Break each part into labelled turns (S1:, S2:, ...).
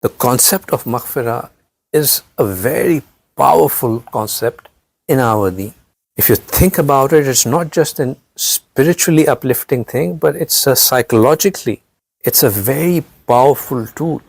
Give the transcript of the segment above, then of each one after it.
S1: The concept of maghfirah is a very powerful concept in our deen. If you think about it, it's not just a spiritually uplifting thing, but it's psychologically, it's a very powerful tool.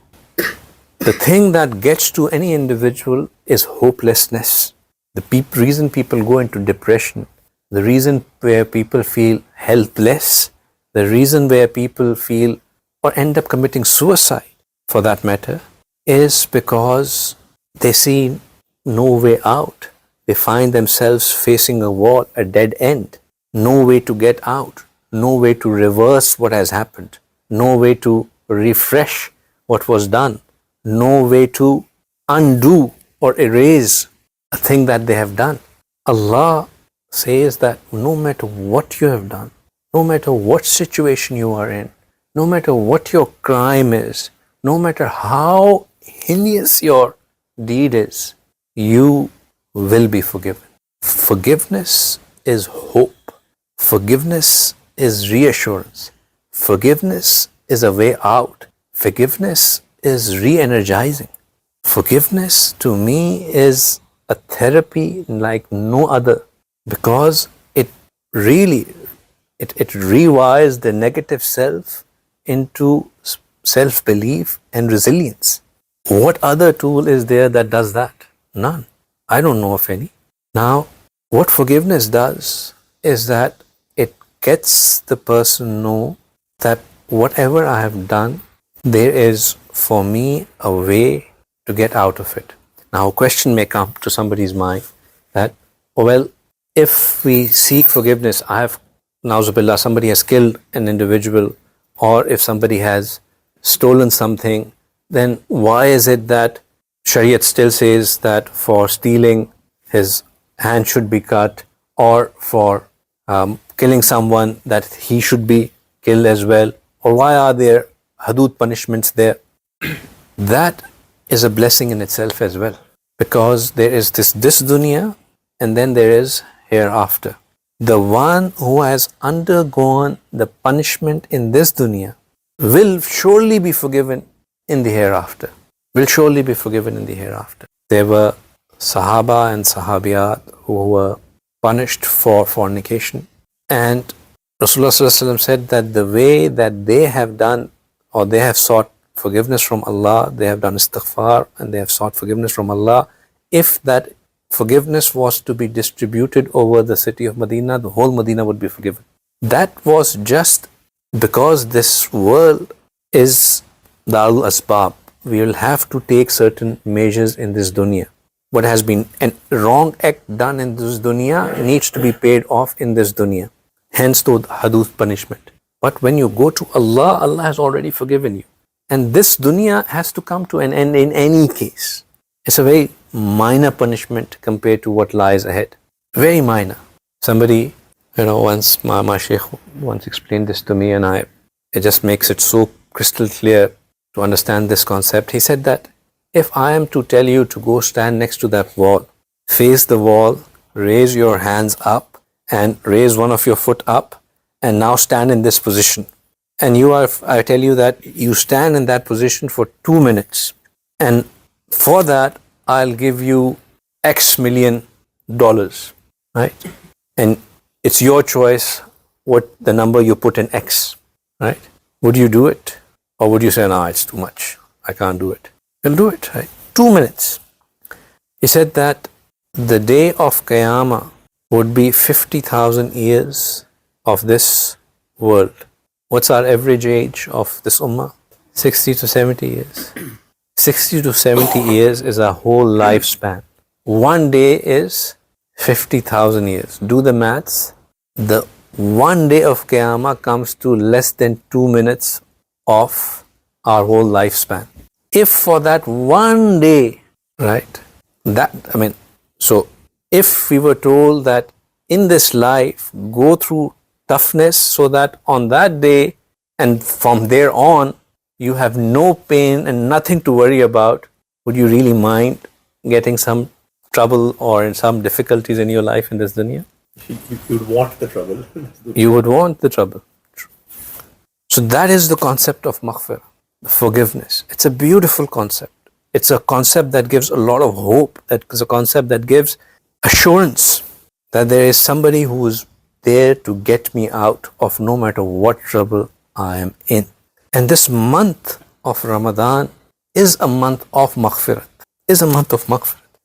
S1: The thing that gets to any individual is hopelessness. The reason people go into depression, the reason where people feel helpless, the reason where people feel or end up committing suicide, for that matter, is because they see no way out. They find themselves facing a wall, a dead end. No way to get out, no way to reverse what has happened, no way to refresh what was done, no way to undo or erase a thing that they have done. Allah says that no matter what you have done, no matter what situation you are in, no matter what your crime is, no matter how heinous your deed is, you will be forgiven. Forgiveness is hope. Forgiveness is reassurance. Forgiveness is a way out. Forgiveness is re-energizing. Forgiveness to me is a therapy like no other, because it really rewires the negative self into self-belief and resilience. What other tool is there that does that? None. I don't know of any. Now, what forgiveness does is that it gets the person know that whatever I have done, there is for me a way to get out of it. Now, a question may come to somebody's mind that, well, if we seek forgiveness, na'uzubillah, somebody has killed an individual, or if somebody has stolen something, then why is it that Shariat still says that for stealing his hand should be cut, or for killing someone that he should be killed as well? Or why are there Hadeeth punishments there? That is a blessing in itself as well, because there is this dunya and then there is hereafter. The one who has undergone the punishment in this dunya will surely be forgiven in the hereafter. Will surely be forgiven in the hereafter. There were Sahaba and Sahabiyat who were punished for fornication, and Rasulullah ﷺ said that the way that they have done, or they have sought forgiveness from Allah, they have done istighfar and they have sought forgiveness from Allah, if that forgiveness was to be distributed over the city of Medina, the whole Medina would be forgiven. That was just because this world is Darul Asbab. We will have to take certain measures in this dunya. What has been a wrong act done in this dunya needs to be paid off in this dunya. Hence the Hadeeth punishment. But when you go to Allah, Allah has already forgiven you. And this dunya has to come to an end in any case. It's a very minor punishment compared to what lies ahead. Very minor. Somebody, once my Shaykh once explained this to me, and it just makes it so crystal clear to understand this concept. He said that if I am to tell you to go stand next to that wall, face the wall, raise your hands up and raise one of your foot up, and now stand in this position. And I tell you that you stand in that position for 2 minutes. And for that, I'll give you X million dollars, right? And it's your choice what the number you put in X, right? Would you do it? Or would you say, no, it's too much, I can't do it? You'll do it, right? 2 minutes. He said that the day of Qiyamah would be 50,000 years of this world. What's our average age of this ummah? 60 to 70 years. 60 to 70 years is a whole lifespan. 1 day is 50,000 years. Do the maths. The 1 day of Qiyamah comes to less than 2 minutes of our whole lifespan. If for that 1 day, right, so if we were told that in this life, go through toughness so that on that day and from there on, you have no pain and nothing to worry about, would you really mind getting some trouble or some difficulties in your life in this dunya?
S2: You'd want the trouble.
S1: You would want the trouble. So that is the concept of maghfirah. forgiveness. It's a beautiful concept. It's a concept that gives a lot of hope. It's a concept that gives assurance that there is somebody who is there to get me out of no matter what trouble I am in. And this month of Ramadan is a month of maghfirat, is a month of maghfirat.